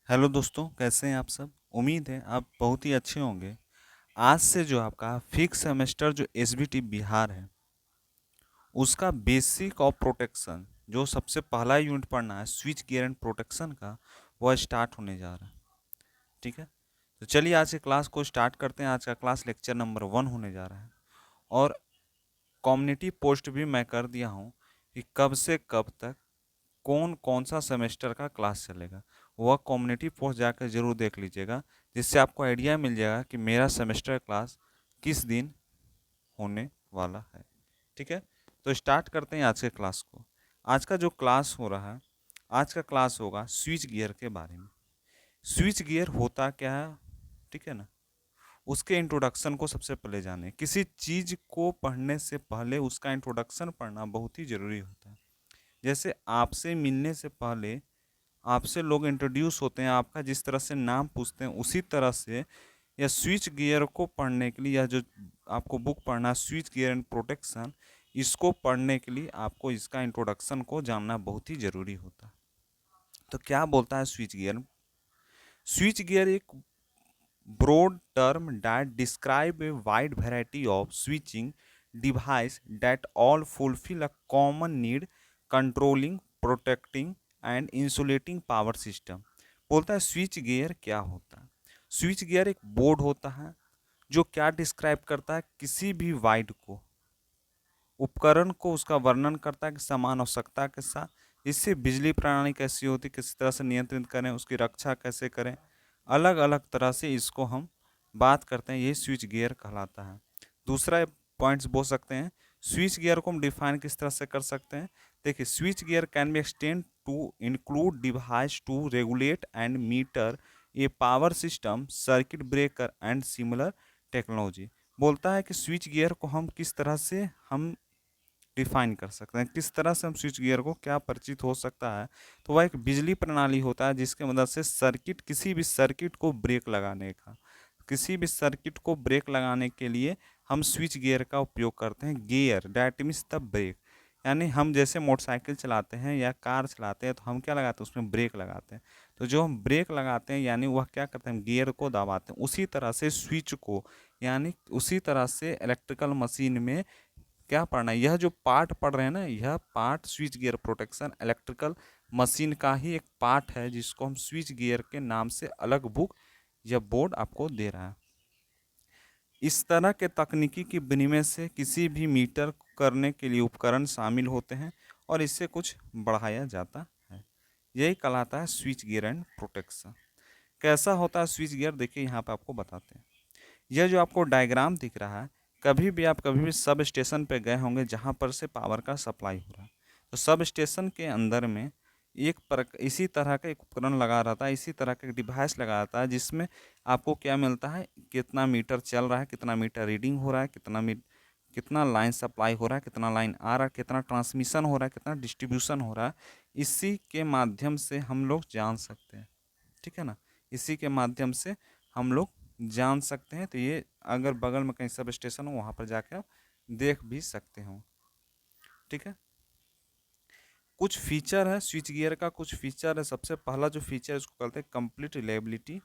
Hello दोस्तों, कैसे हैं आप सब। उम्मीद है आप बहुत ही अच्छे होंगे। आज से जो आपका फिक्स सेमेस्टर जो एसबीटी बिहार है उसका बेसिक ऑफ प्रोटेक्शन जो सबसे पहला यूनिट पढ़ना है स्विच गियर एंड प्रोटेक्शन का, वह स्टार्ट होने जा रहा है। ठीक है, तो चलिए आज के क्लास को स्टार्ट करते हैं। आज का क्लास लेक्चर नंबर 1 होने जा रहा है और कम्युनिटी पोस्ट भी मैं कर दिया हूँ कि कब से कब तक कौन कौन सा सेमेस्टर का क्लास चलेगा। वह कम्युनिटी पोस्ट जाकर जरूर देख लीजिएगा, जिससे आपको आइडिया मिल जाएगा कि मेरा सेमेस्टर क्लास किस दिन होने वाला है। ठीक है, तो स्टार्ट करते हैं आज के क्लास को। आज का जो क्लास हो रहा है, आज का क्लास होगा स्विच गियर के बारे में। स्विच गियर होता क्या है, ठीक है ना, उसके इंट्रोडक्शन को सबसे पहले जाने। किसी चीज़ को पढ़ने से पहले उसका इंट्रोडक्शन पढ़ना बहुत ही ज़रूरी होता है। जैसे आपसे मिलने से पहले आपसे लोग इंट्रोड्यूस होते हैं, आपका जिस तरह से नाम पूछते हैं उसी तरह से या स्विच गियर को पढ़ने के लिए, या जो आपको बुक पढ़ना स्विच गियर एंड प्रोटेक्शन, इसको पढ़ने के लिए आपको इसका इंट्रोडक्शन को जानना बहुत ही ज़रूरी होता है। तो क्या बोलता है स्विच गियर। स्विच गियर एक broad term that describe a wide variety of switching device that all fulfill a common need: controlling, protecting and insulating power system। बोलता है स्विच गियर क्या होता है। स्विच गियर एक बोर्ड होता है जो क्या डिस्क्राइब करता है, किसी भी वाइड को उपकरण को उसका वर्णन करता है कि समान आवश्यकता के साथ इससे बिजली प्रणाली कैसी होती, किस तरह से नियंत्रित करें, उसकी रक्षा कैसे करें, अलग अलग तरह से इसको हम बात करते हैं। ये स्विच गियर कहलाता है। दूसरा पॉइंट्स बोल सकते हैं, स्विच गियर को हम डिफाइन किस तरह से कर सकते हैं। देखिए, switch gear can be extend to include device to regulate and meter a power system, circuit breaker and similar technology. बोलता है कि स्विच गियर को हम किस तरह से हम डिफाइन कर सकते हैं, किस तरह से हम स्विच गियर को क्या परिचित हो सकता है। तो वह एक बिजली प्रणाली होता है जिसके मदद से सर्किट, किसी भी सर्किट को ब्रेक लगाने का, किसी भी सर्किट को ब्रेक लगाने के लिए हम स्विच गियर का उपयोग करते हैं। Gear that means the brake, यानी हम जैसे मोटरसाइकिल चलाते हैं या कार चलाते हैं तो हम क्या लगाते हैं, उसमें ब्रेक लगाते हैं। तो जो हम ब्रेक लगाते हैं यानी वह क्या करते हैं, गियर को दबाते हैं। उसी तरह से स्विच को, यानी उसी तरह से इलेक्ट्रिकल मशीन में क्या पढ़ना है, यह जो पार्ट पढ़ रहे हैं ना, यह part switch gear protection electrical machine का ही एक पार्ट है जिसको हम स्विच गियर के नाम से अलग बुक या बोर्ड आपको दे रहा है। इस तरह के तकनीकी की विनिमय से किसी भी मीटर करने के लिए उपकरण शामिल होते हैं और इससे कुछ बढ़ाया जाता है। यही कहलाता है स्विच गियर एंड प्रोटेक्शन। कैसा होता है स्विच गियर, देखिए यहाँ पे आपको बताते हैं। यह जो आपको डायग्राम दिख रहा है, कभी भी सब स्टेशन पे गए होंगे जहाँ पर से पावर का सप्लाई हो रहा है। तो सब स्टेशन के अंदर में इसी तरह का एक उपकरण लगा रहता है, इसी तरह का एक डिवाइस लगा रहता है जिसमें आपको क्या मिलता है, कितना मीटर चल रहा है, कितना मीटर रीडिंग हो रहा है, कितना लाइन सप्लाई हो रहा है, कितना लाइन आ रहा है, कितना ट्रांसमिशन हो रहा है, कितना डिस्ट्रीब्यूशन हो रहा है। इसी के माध्यम से हम लोग जान सकते हैं। ठीक है ना, इसी के माध्यम से हम लोग जान सकते हैं। तो ये अगर बगल में कहीं सब स्टेशन हो वहाँ पर जाकर आप देख भी सकते हो। ठीक है, कुछ फीचर है स्विच गियर का, कुछ फीचर है। सबसे पहला जो फीचर है उसको कहते हैं कंप्लीट रिलायबिलिटी।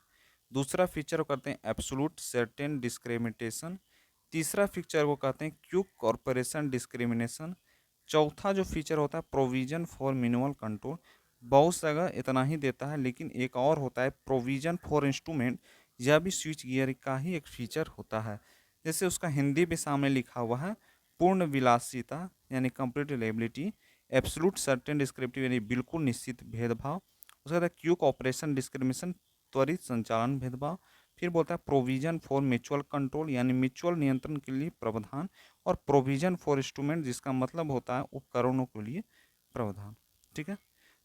दूसरा फीचर को कहते हैं एब्सोल्यूट सर्टेन डिस्क्रिमिनेशन। तीसरा फीचर को कहते हैं क्विक कॉर्पोरेशन डिस्क्रिमिनेशन। चौथा जो फीचर होता है प्रोविजन फॉर मिनिमल कंट्रोल। बहुत जगह इतना ही देता है, लेकिन एक और होता है प्रोविजन फॉर इंस्ट्रूमेंट। यह भी स्विच गियर का ही एक फीचर होता है। जैसे उसका हिंदी भी सामने लिखा हुआ है, पूर्ण विलासिता यानी complete reliability, absolute certain descriptive यानी बिल्कुल निश्चित भेदभाव, उसका क्विक ऑपरेशन डिस्क्रिमिनेशन त्वरित संचालन भेदभाव, फिर बोलता है प्रोविजन फॉर म्यूचुअल कंट्रोल यानी म्यूचुअल नियंत्रण के लिए प्रावधान, और प्रोविजन फॉर इंस्ट्रूमेंट जिसका मतलब होता है उपकरणों के लिए प्रावधान। ठीक है,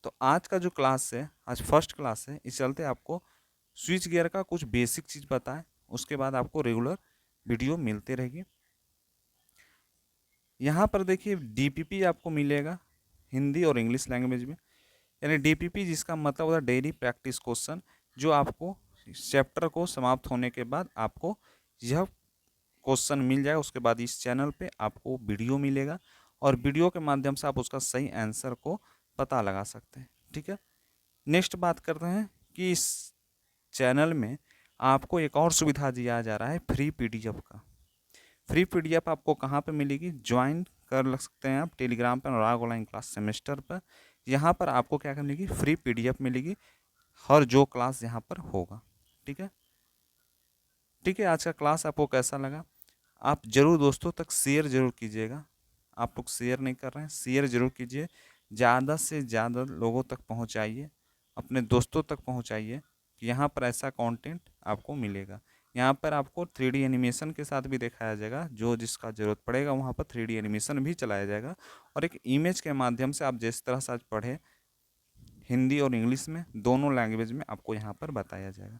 तो आज का जो क्लास है, आज फर्स्ट क्लास है, इस चलते आपको स्विच गियर का कुछ बेसिक चीज़ बताएं, उसके बाद आपको रेगुलर वीडियो मिलते रहेगी। यहाँ पर देखिए डीपीपी आपको मिलेगा हिंदी और इंग्लिश लैंग्वेज में, यानी डीपीपी जिसका मतलब होता है डेली प्रैक्टिस क्वेश्चन, जो आपको चैप्टर को समाप्त होने के बाद आपको यह क्वेश्चन मिल जाएगा। उसके बाद इस चैनल पे आपको वीडियो मिलेगा और वीडियो के माध्यम से आप उसका सही आंसर को पता लगा सकते हैं। ठीक है, नेक्स्ट बात करते हैं कि इस चैनल में आपको एक और सुविधा दिया जा रहा है फ्री पीडीएफ का। फ्री पीडीएफ आपको कहाँ पे मिलेगी? ज्वाइन कर लग सकते हैं आप टेलीग्राम पर, अनुराग ऑनलाइन क्लास सेमेस्टर पर। यहाँ पर आपको क्या मिलेगी? फ्री पीडीएफ मिलेगी हर जो क्लास यहाँ पर होगा। ठीक है, ठीक है। आज का क्लास आपको कैसा लगा? आप जरूर दोस्तों तक शेयर जरूर कीजिएगा। आप लोग शेयर नहीं कर रहे हैं, शेयर जरूर कीजिए, ज़्यादा से ज़्यादा लोगों तक पहुंचाइए, अपने दोस्तों तक पहुंचाइए कि यहाँ पर ऐसा कंटेंट आपको मिलेगा। यहाँ पर आपको 3D एनिमेशन के साथ भी दिखाया जाएगा, जो जिसका ज़रूरत पड़ेगा वहाँ पर 3D एनिमेशन भी चलाया जाएगा। और एक इमेज के माध्यम से आप जिस तरह से आज पढ़े, हिंदी और इंग्लिश में दोनों लैंग्वेज में आपको यहाँ पर बताया जाएगा।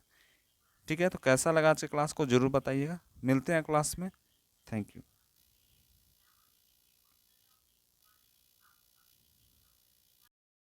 ठीक है, तो कैसा लगा आज के क्लास को ज़रूर बताइएगा। मिलते हैं क्लास में। Thank you.